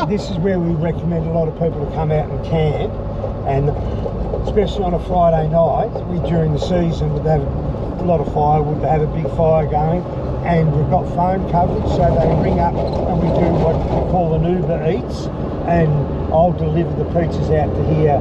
This is where we recommend a lot of people to come out and camp, and especially on a Friday night, during the season, would have a lot of firewood, they have a big fire going, and we've got phone coverage, so they ring up and we do what we call an Uber Eats, and I'll deliver the pizzas out to here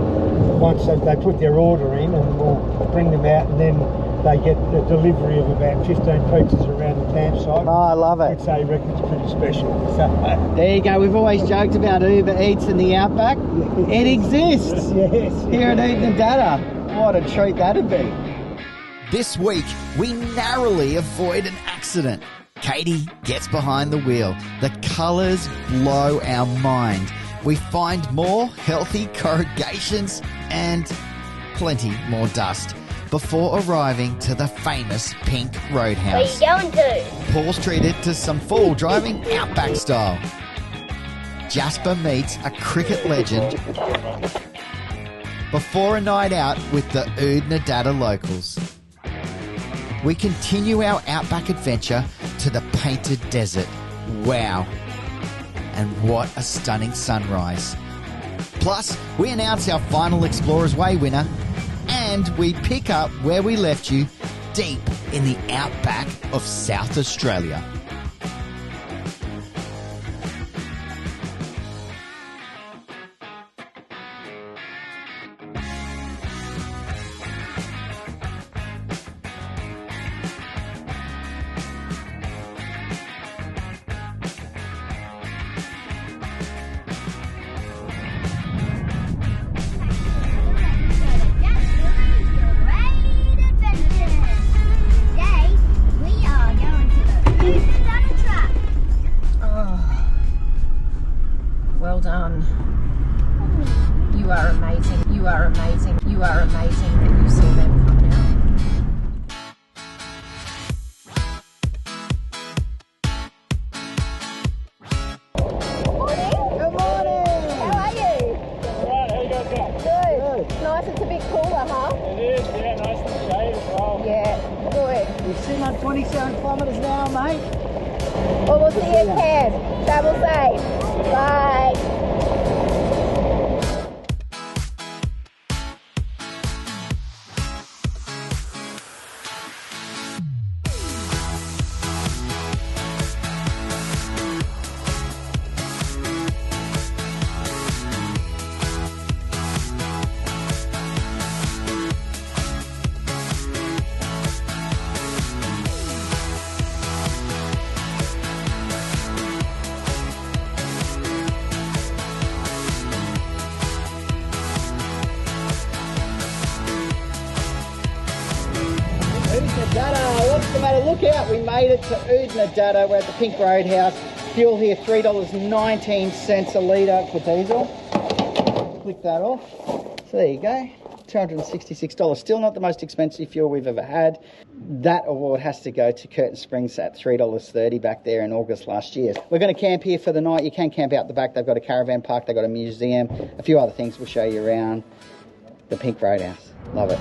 once they put their order in, and we'll bring them out, and then they get the delivery of about 15 pizzas around the campsite. Oh, I love it. They reckon it's pretty special. So, there you go. We've always joked about Uber Eats in the Outback. It exists. Yes. Here at Oodnadatta. What a treat that'd be. This week, we narrowly avoid an accident. Katie gets behind the wheel. The colours blow our mind. We find more healthy corrugations and plenty more dust before arriving to the famous Pink Roadhouse. Where are you going to? Paul's treated to some full driving Outback style. Jasper meets a cricket legend before a night out with the Oodnadatta locals. We continue our Outback adventure to the Painted Desert. Wow. And what a stunning sunrise. Plus, we announce our final Explorer's Way winner, and we pick up where we left you, deep in the outback of South Australia. Well done. You are amazing. You are amazing. You are amazing that you saw them come out. Good morning. How are you? Alright, how you guys going? Good. Nice, it's a bit cooler, huh? It is, yeah, nice and shade as well. Yeah, good. We're sitting on 27 kilometres now, mate. Well, we'll see you at camp. Travel safe. Bye. Oodnadatta, what's the matter? Look out, we made it to Oodnadatta. We're at the Pink Roadhouse. Fuel here, $3.19 a litre for diesel. Click that off. So there you go, $266. Still not the most expensive fuel we've ever had. That award has to go to Curtin Springs at $3.30 back there in August last year. We're going to camp here for the night. You can camp out the back. They've got a caravan park, they've got a museum, a few other things we'll show you around the Pink Roadhouse. Love it.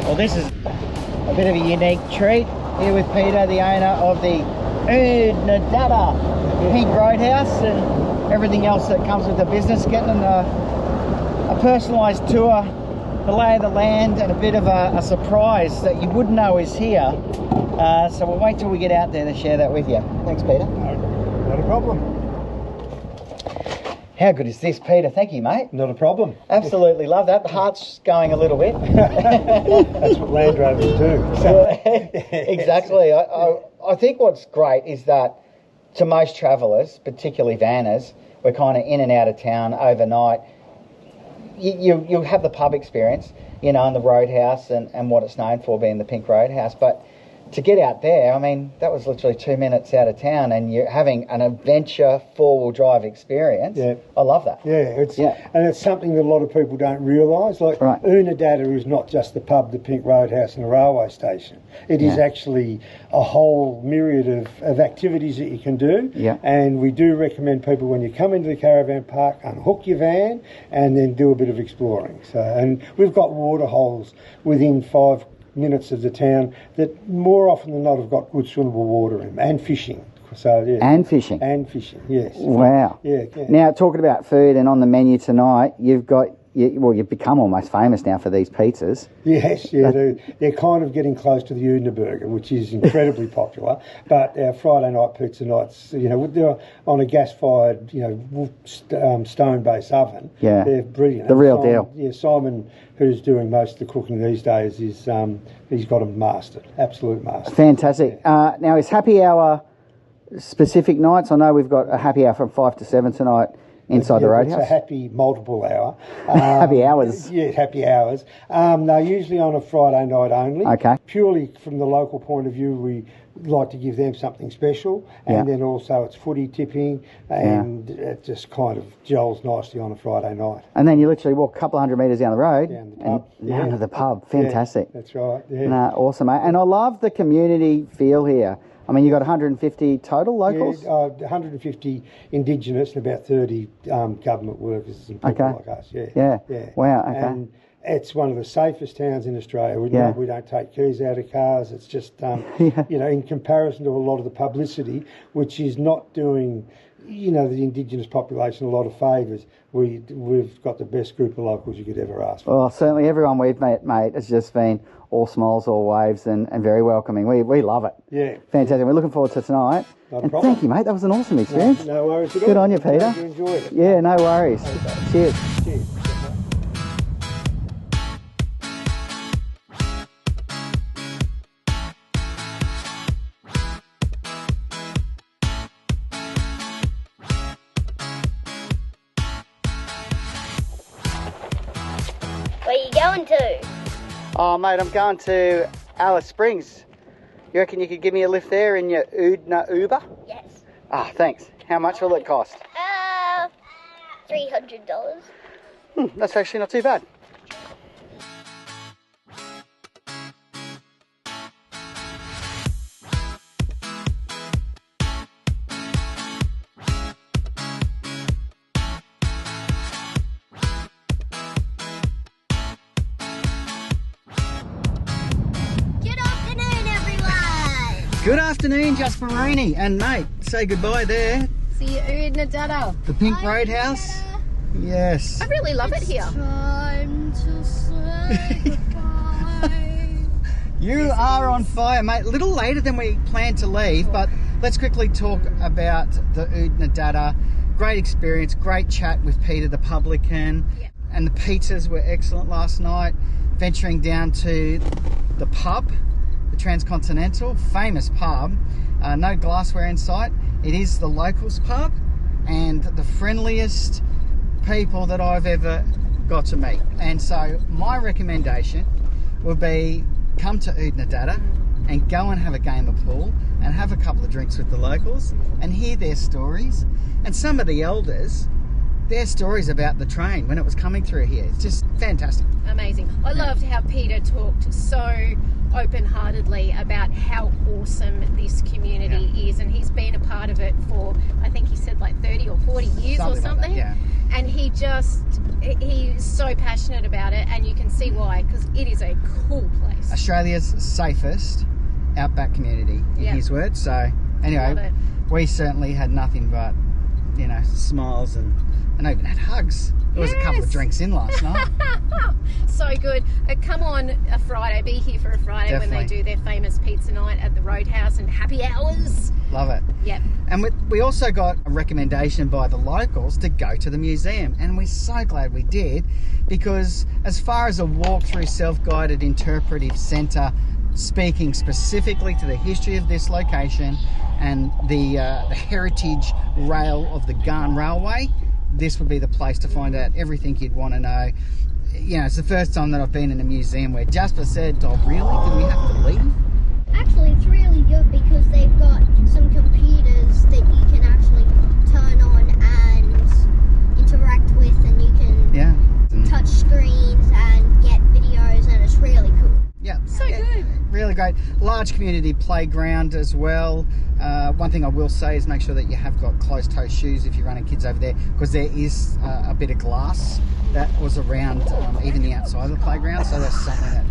Well, this is a bit of a unique treat here with Peter, the owner of the Oodnadatta Pink Roadhouse and everything else that comes with the business. Getting a personalised tour, the lay of the land, and a bit of a surprise that you wouldn't know is here. So we'll wait till we get out there to share that with you. Thanks, Peter. not a problem. How good is this, Peter? Thank you, mate. Not a problem. Absolutely love that. The heart's going a little bit. That's what Land Rovers do. So. Exactly. I think what's great is that to most travellers, particularly vanners, we're kind of in and out of town overnight. You have the pub experience, you know, and the Roadhouse and what it's known for being the Pink Roadhouse. But to get out there, I mean, that was literally 2 minutes out of town, and you're having an adventure four-wheel drive experience. Yeah. I love that. And it's something that a lot of people don't realise. Like, Right. Oodnadatta is not just the pub, the Pink Roadhouse and the railway station. It is actually a whole myriad of activities that you can do. Yeah. And we do recommend people, when you come into the caravan park, unhook your van and then do a bit of exploring. So, and we've got water holes within 5 minutes of the town that more often than not have got good swimmable water in them, and fishing. So yeah. And fishing. And fishing, yes. Wow. Yeah. Now, talking about food, and on the menu tonight, you've become almost famous now for these pizzas. Yes, yeah, they're kind of getting close to the Oodna burger, which is incredibly popular. But our Friday night pizza nights, they're on a gas-fired, stone-based oven. Yeah. They're brilliant. The real deal. Yeah, Simon, who's doing most of the cooking these days, he's got them mastered, absolute master. Fantastic. Now, is happy hour specific nights? I know we've got a happy hour from 5 to 7 tonight inside the Roadhouse. It's a happy multiple hour. Happy hours. Yeah, happy hours. They're usually on a Friday night only. Okay. Purely from the local point of view, we like to give them something special, and then also it's footy tipping, and it just kind of gels nicely on a Friday night. And then you literally walk a couple of 100 metres down the road Down the pub. and down to the pub. Fantastic. Yeah, that's right. Yeah. Nah, awesome, mate. And I love the community feel here. I mean, you got 150 total locals? Yeah, 150 Indigenous and about 30 government workers and people like us. Yeah. Wow, okay. And it's one of the safest towns in Australia. We don't take keys out of cars. It's just, in comparison to a lot of the publicity, which is not doing, the Indigenous population a lot of favours, we've got the best group of locals you could ever ask for. Well, certainly everyone we've met, mate, has just been all smiles, all waves, and very welcoming. We love it. Yeah. Fantastic. We're looking forward to tonight. Not a And problem. thank you, mate. That was an awesome experience. No worries at all. Good on you, Peter. Glad you enjoyed it. Yeah, no worries. Cheers. Cheers. Where are you going to? Oh, mate, I'm going to Alice Springs. You reckon you could give me a lift there in your Oodna Uber? Yes. Ah, thanks. How much will it cost? $300. That's actually not too bad. Good afternoon, everyone. Good afternoon, Jasperini. And mate, say goodbye there. See you, Oodnadatta. The Pink Roadhouse. Yes. I really love it here. Time to say goodbye. You are on fire, mate. A little later than we planned to leave, but let's quickly talk about the Oodnadatta. Great experience, great chat with Peter the publican. Yep. And the pizzas were excellent last night. Venturing down to the pub, the Transcontinental, famous pub. No glassware in sight. It is the locals pub and the friendliest people that I've ever got to meet. And so my recommendation would be come to Oodnadatta and go and have a game of pool and have a couple of drinks with the locals and hear their stories. And some of the elders, their stories about the train when it was coming through here. It's just fantastic. Amazing. I loved how Peter talked so open-heartedly about how awesome this community is, and he's been a part of it for, I think he said like 30 or 40 years or something. Like that, yeah. And he's so passionate about it, and you can see why, because it is a cool place. Australia's safest outback community, in his words. So Love anyway, it. we certainly had nothing but, smiles and even had hugs. There was a couple of Yes. drinks in last night. So good. Come on a Friday, be here for a Friday when they Definitely. do their famous pizza night at the Roadhouse and happy hours. Love it. Yep. And we also got a recommendation by the locals to go to the museum, and we're so glad we did, because as far as a walk through self-guided interpretive centre, speaking specifically to the history of this location and the heritage rail of the Garn Railway, this would be the place to find out everything you'd want to know. It's the first time that I've been in a museum where Jasper said, "Oh, really? Did we have to leave?" actually, it's really good because they've got some computers that you can actually turn on and interact with, and you can touch screens and get videos, and it's really cool. Yeah, So good. really great. Large community playground as well. One thing I will say is make sure that you have got closed-toe shoes if you're running kids over there, because there is a bit of glass that was around even the outside of the playground, so that's something that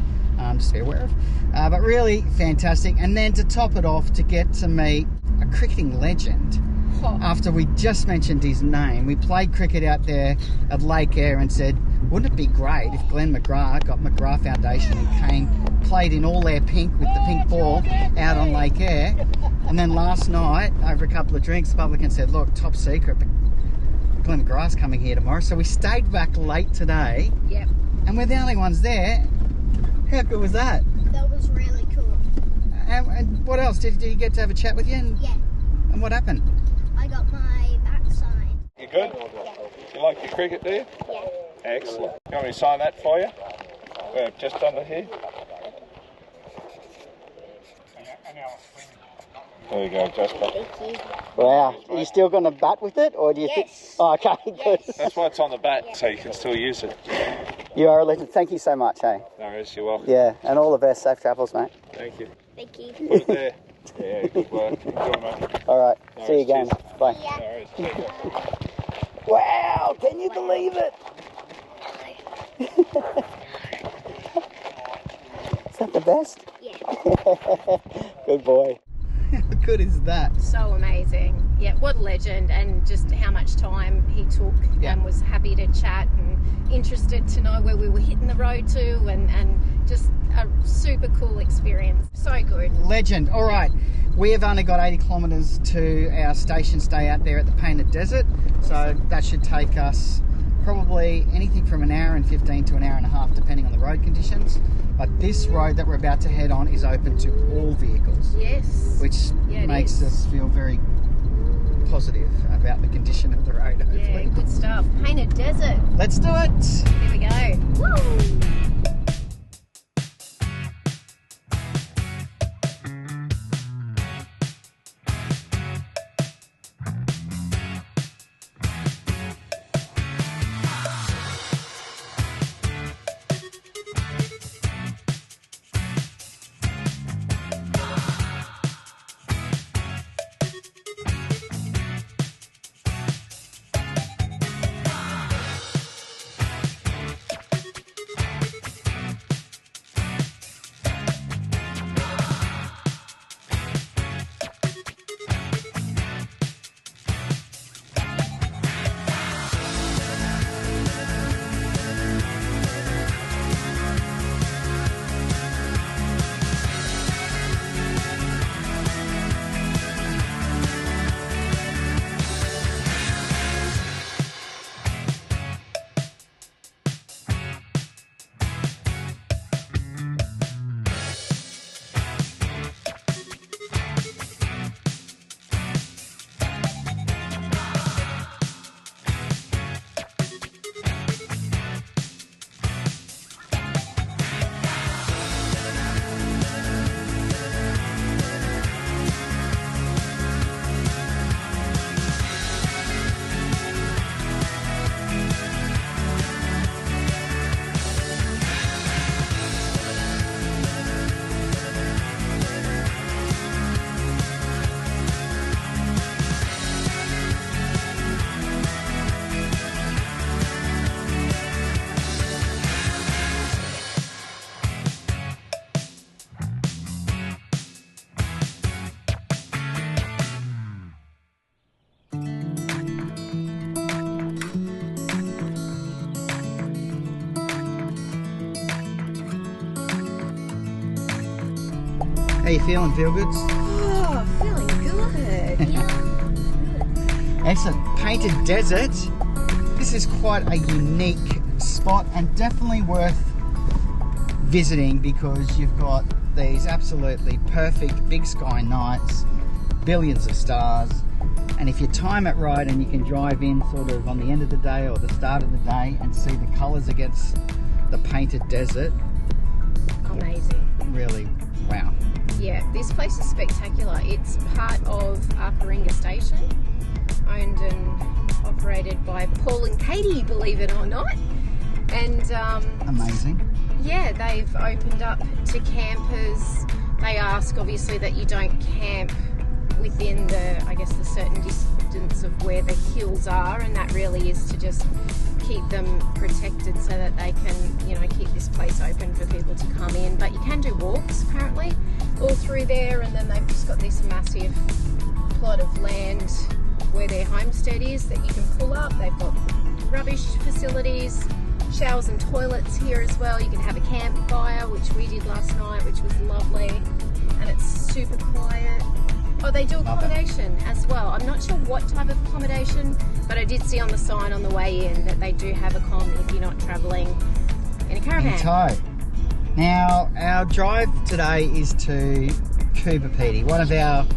just to be aware of. But really fantastic. And then to top it off, to get to meet a cricketing legend. After we just mentioned his name, we played cricket out there at Lake Eyre and said, wouldn't it be great if Glenn McGrath got McGrath Foundation and played in all their pink with the pink ball out on Lake Eyre. And then last night, over a couple of drinks, the publican said, look, top secret, but Glenn McGrath's coming here tomorrow. So we stayed back late today. Yep. And we're the only ones there. How good was that? That was really cool. And what else? Did you get to have a chat with you? Yeah. And what happened? I got my back signed. You good? You like your cricket, do you? Yeah. Excellent. You want me to sign that for you? Just under here. There you go, Jasper. Wow. Are you still going to bat with it, or do you think? Oh, okay, good. That's why it's on the bat, so you can still use it. You are a legend. Thank you so much, hey. No worries, you're welcome. Yeah, and all the best. Safe travels, mate. Thank you. Thank you. Put it there. Yeah, good work. Enjoy, mate. All right. No See you worries, again. cheers. Bye. No worries. Cheers. Wow, can you believe it? Is that the best? Yeah. Good boy. How good is that? So amazing. Yeah, what a legend, and just how much time he took and was happy to chat and interested to know where we were hitting the road to, and just a super cool experience. So good. Legend. All right. We have only got 80 kilometres to our station stay out there at the Painted Desert, so that should take us probably anything from an hour and 15 to an hour and a half, depending on the road conditions. But this road that we're about to head on is open to all vehicles. Yes. Which makes us feel very positive about the condition of the road, hopefully. Yeah, good stuff. Painted Desert. Let's do it. Here we go. Woo! How you feeling? Feel good? Oh, feeling good. Excellent. Painted Desert. This is quite a unique spot and definitely worth visiting, because you've got these absolutely perfect big sky nights, billions of stars, and if you time it right and you can drive in sort of on the end of the day or the start of the day and see the colours against the Painted Desert, Amazing. really, wow. Yeah, this place is spectacular. It's part of Arckaringa Station, owned and operated by Paul and Katie, believe it or not. And amazing. Yeah, they've opened up to campers. They ask, obviously, that you don't camp within the, I guess, the certain distance of where the hills are, and that really is to just keep them protected so that they can, you know, keep this place open for people to come in. But you can do walks, apparently, all through there, and then they've just got this massive plot of land where their homestead is that you can pull up. They've got rubbish facilities, showers and toilets here as well. You can have a campfire, which we did last night, which was lovely, and it's super quiet. Oh, they do accommodation as well. I'm not sure what type of accommodation, but I did see on the sign on the way in that they do have a comm if you're not travelling in a caravan. In tow. Now, our drive today is to Coober Pedy, one of our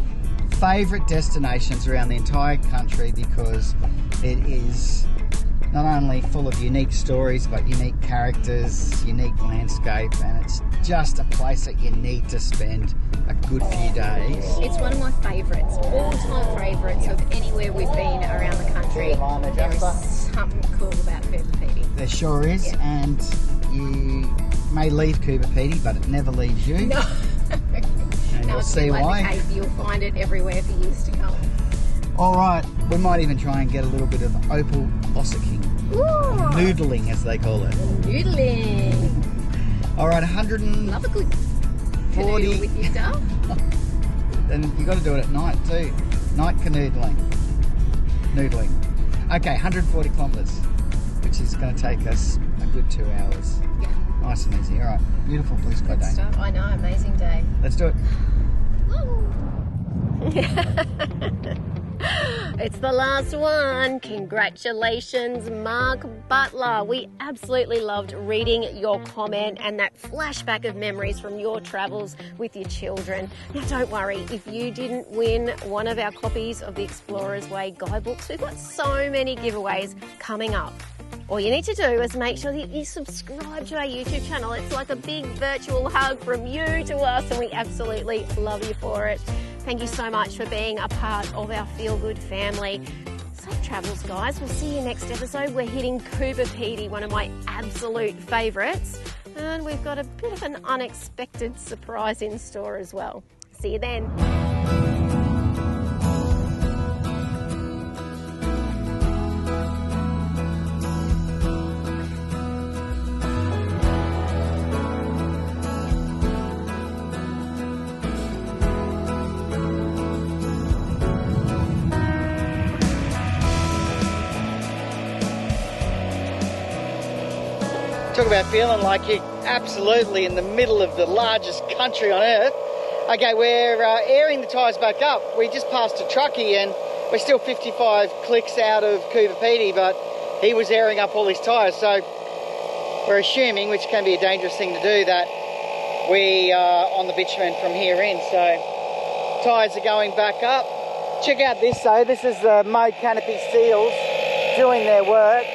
favourite destinations around the entire country, because it is not only full of unique stories, but unique characters, unique landscape, and it's just a place that you need to spend a good few days. It's one of my favourites, all-time favourites of anywhere we've been around the country. There is something cool about Coober Pedy. There sure is, and you may leave Coober Pedy, but it never leaves you. No. And you'll see why. You'll find it everywhere for years to come. All right, we might even try and get a little bit of opal bossicking. Noodling, as they call it. Noodling. All right, 140. Love a good canoodle with your dove. Then you got to do it at night too. Night canoodling. Noodling. Okay, 140 kilometres, which is going to take us a good 2 hours. Yeah. Nice and easy. All right, beautiful blue sky day. Stuff. I know, amazing day. Let's do it. It's the last one. Congratulations, Mark Butler. We absolutely loved reading your comment and that flashback of memories from your travels with your children. Now, don't worry, if you didn't win one of our copies of the Explorer's Way guidebooks, we've got so many giveaways coming up. All you need to do is make sure that you subscribe to our YouTube channel. It's like a big virtual hug from you to us, and we absolutely love you for it. Thank you so much for being a part of our Feel Good family. Safe travels, guys. We'll see you next episode. We're hitting Coober Pedy, one of my absolute favourites. And we've got a bit of an unexpected surprise in store as well. See you then. Talk about feeling like you're absolutely in the middle of the largest country on earth. Okay, we're airing the tyres back up. We just passed a truckie and we're still 55 clicks out of Coober Pedy, but he was airing up all his tyres. So we're assuming, which can be a dangerous thing to do, that we are on the bitumen from here in. So tyres are going back up. Check out this though. This is the mode Canopy seals doing their work.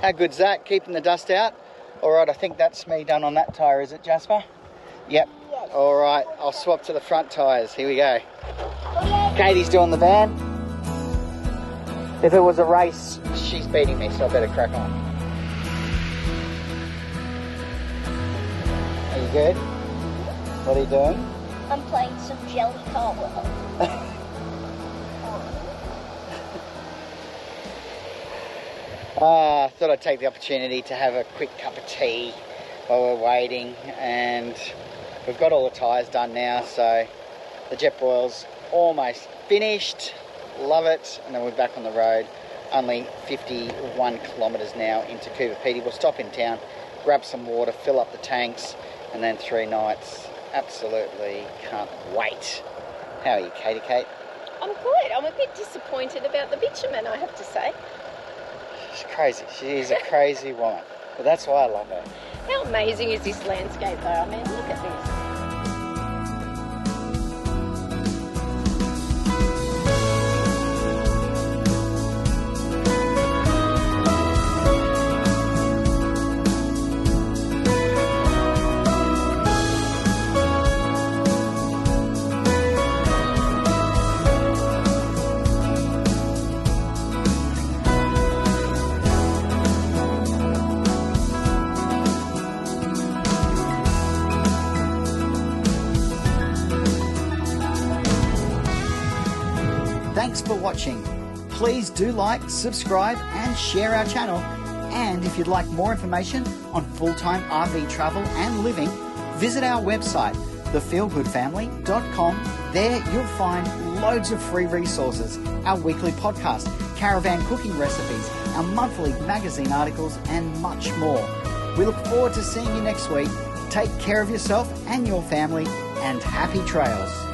How good's that, keeping the dust out? All right, I think that's me done on that tyre, is it, Jasper? Yep. Yes. All right, I'll swap to the front tyres. Here we go. Katie's doing the van. If it was a race, she's beating me, so I better crack on. Are you good? What are you doing? I'm playing some jelly car world. I thought I'd take the opportunity to have a quick cup of tea while we're waiting, and we've got all the tyres done now, so the jet boil's almost finished. Love it. And then we're back on the road. Only 51 kilometres now into Coober Pedy. We'll stop in town, grab some water, fill up the tanks, and then 3 nights. Absolutely can't wait. How are you, Katie Kate? I'm good. I'm a bit disappointed about the bitumen, I have to say. She's crazy. She is a crazy woman. But that's why I love her. How amazing is this landscape though? I mean, look at this. Thanks for watching. Please do like, subscribe and share our channel. And if you'd like more information on full-time RV travel and living, visit our website, thefeelgoodfamily.com. There you'll find loads of free resources, our weekly podcast, caravan cooking recipes, our monthly magazine articles and much more. We look forward to seeing you next week. Take care of yourself and your family, and happy trails.